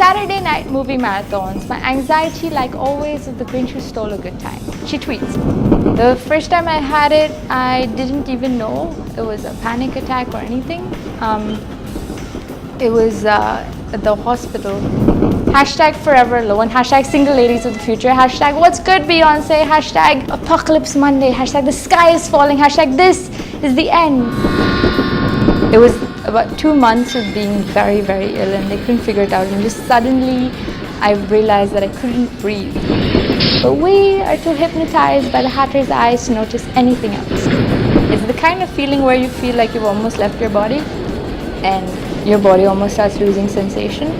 Saturday night movie marathons, my anxiety, like always, is the Grinch who stole a good time. She tweets, "The first time I had it, I didn't even know it was a panic attack or anything. It was at the hospital. Hashtag forever alone, hashtag single ladies of the future, hashtag what's good Beyonce, hashtag apocalypse Monday, hashtag the sky is falling, hashtag this is the end." It was about 2 months of being very, very ill and they couldn't figure it out, and just suddenly I realized that I couldn't breathe. But we are too hypnotized by the hatter's eyes to notice anything else. It's the kind of feeling where you feel like you've almost left your body and your body almost starts losing sensation.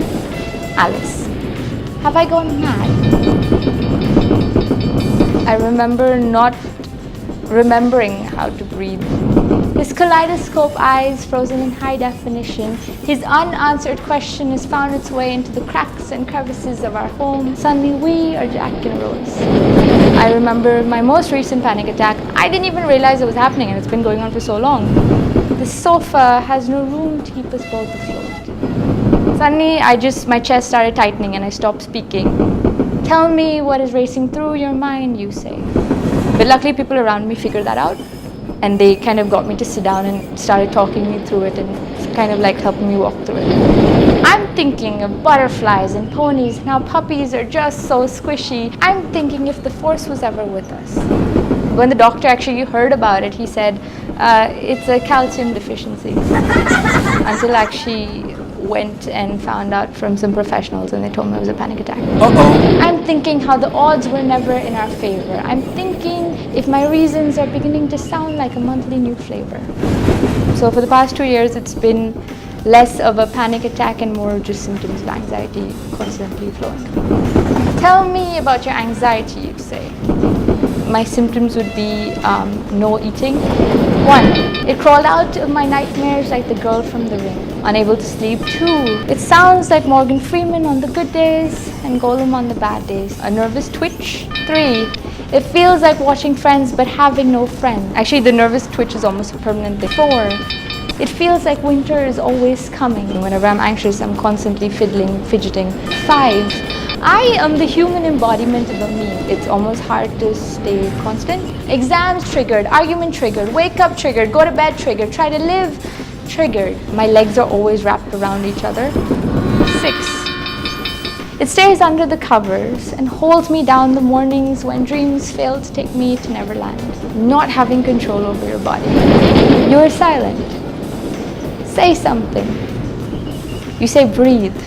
Alice. Have I gone mad? I remember not remembering how to breathe. His kaleidoscope eyes frozen in high definition, his unanswered question has found its way into the cracks and crevices of our home. Suddenly we are Jack and Rose. I remember my most recent panic attack. I didn't even realize it was happening and it's been going on for so long. The sofa has no room to keep us both afloat. Suddenly my chest started tightening and I stopped speaking. "Tell me what is racing through your mind," you say. But luckily people around me figured that out and they kind of got me to sit down and started talking me through it and kind of like helping me walk through it. I'm thinking of butterflies and ponies and how puppies are just so squishy. I'm thinking if the Force was ever with us. When the doctor actually heard about it, he said, it's a calcium deficiency. Until I actually went and found out from some professionals and they told me it was a panic attack. I'm thinking how the odds were never in our favor. I'm thinking if my reasons are beginning to sound like a monthly new flavor. So for the past 2 years, it's been less of a panic attack and more just symptoms of anxiety constantly flowing. Tell me about your anxiety, you say. My symptoms would be no eating. 1, it crawled out of my nightmares like the girl from The Ring. Unable to sleep. 2, it sounds like Morgan Freeman on the good days and Gollum on the bad days. A nervous twitch. 3, it feels like watching Friends but having no friend. Actually, the nervous twitch is almost a permanent thing. 4, it feels like winter is always coming. Whenever I'm anxious, I'm constantly fidgeting. 5, I am the human embodiment of a meme. It's almost hard to stay constant. Exams triggered, argument triggered, wake up triggered, go to bed triggered, try to live triggered. My legs are always wrapped around each other. 6, it stays under the covers and holds me down the mornings when dreams fail to take me to Neverland. Not having control over your body. You're silent. Say something. You say breathe.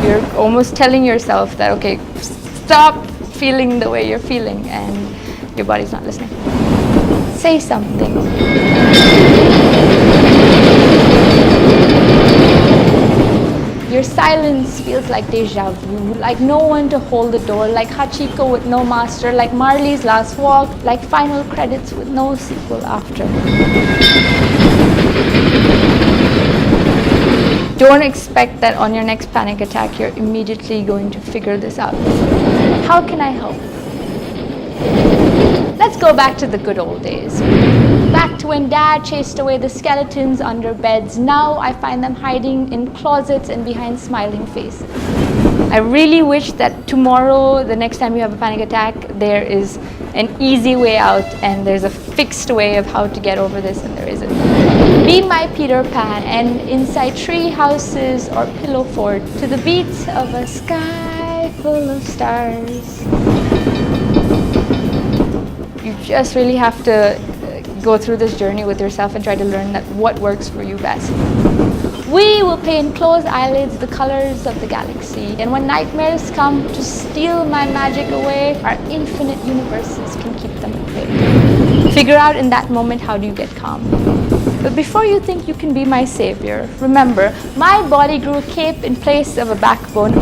You're almost telling yourself that, okay, stop feeling the way you're feeling, and your body's not listening. Say something. Your silence feels like deja vu, like no one to hold the door, like Hachiko with no master, like Marley's last walk, like final credits with no sequel after. Don't expect that on your next panic attack you're immediately going to figure this out. How can I help? Let's go back to the good old days. Back to when Dad chased away the skeletons under beds. Now I find them hiding in closets and behind smiling faces. I really wish that tomorrow, the next time you have a panic attack, there is an easy way out and there's a fixed way of how to get over this, and there isn't. Be my Peter Pan and inside tree houses or pillow fort to the beat of a sky full of stars. You just really have to go through this journey with yourself and try to learn that what works for you best. We will paint closed eyelids the colors of the galaxy, and when nightmares come to steal my magic away, our infinite universes can keep them at bay. Figure out in that moment how do you get calm. But before you think you can be my savior, remember, my body grew a cape in place of a backbone.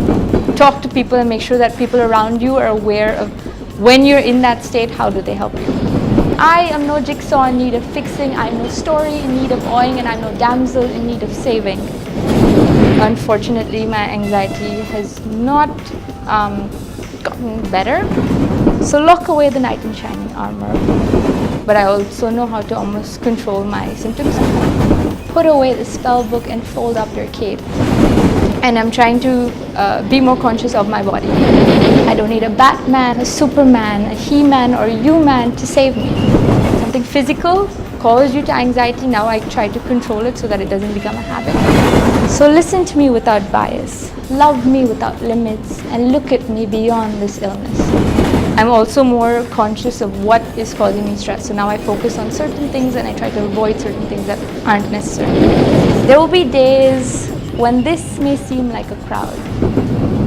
Talk to people and make sure that people around you are aware of when you're in that state, how do they help you. I am no jigsaw in need of fixing, I'm no story in need of awing, and I'm no damsel in need of saving. Unfortunately, my anxiety has not gotten better, so lock away the knight in shining armor. but I also know how to almost control my symptoms. Put away the spell book and fold up your cape. And I'm trying to be more conscious of my body. I don't need a Batman, a Superman, a He-Man or a You-Man to save me. Something physical calls you to anxiety. Now I try to control it so that it doesn't become a habit. So listen to me without bias, love me without limits, and look at me beyond this illness. I'm also more conscious of what is causing me stress. So now I focus on certain things and I try to avoid certain things that aren't necessary. There will be days when this may seem like a crowd.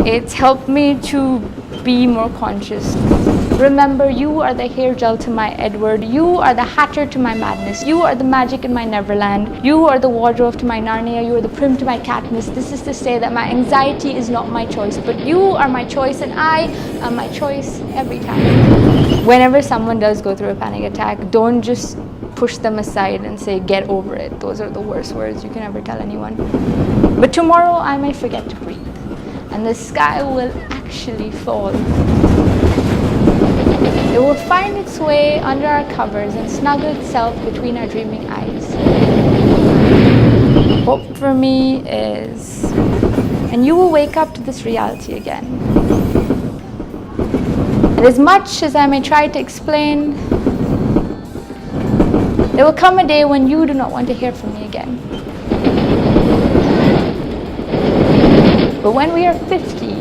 It's helped me to be more conscious. Remember, you are the hair gel to my Edward. You are the Hatter to my madness. You are the magic in my Neverland. You are the wardrobe to my Narnia. You are the prim to my Katniss. This is to say that my anxiety is not my choice, but you are my choice and I am my choice every time. Whenever someone does go through a panic attack, don't just push them aside and say, get over it. Those are the worst words you can ever tell anyone. But tomorrow I may forget to breathe, and the sky will actually fall. It will find its way under our covers and snuggle itself between our dreaming eyes. Hope for me is, and you will wake up to this reality again. And as much as I may try to explain, there will come a day when you do not want to hear from me again. But when we are 50,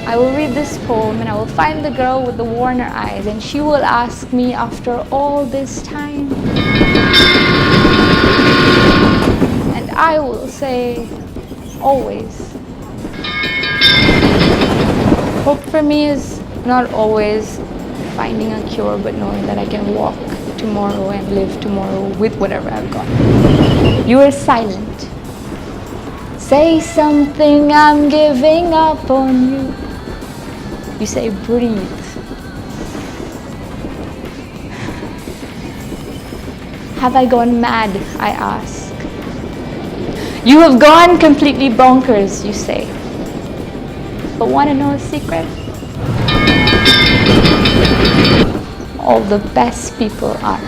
I will read this poem and I will find the girl with the Warner eyes, and she will ask me after all this time. And I will say, always. Hope for me is not always finding a cure, but knowing that I can walk tomorrow and live tomorrow with whatever I've got. You are silent. Say something, I'm giving up on you. You say, breathe. Have I gone mad? I ask. You have gone completely bonkers, you say. But want to know a secret? All the best people are.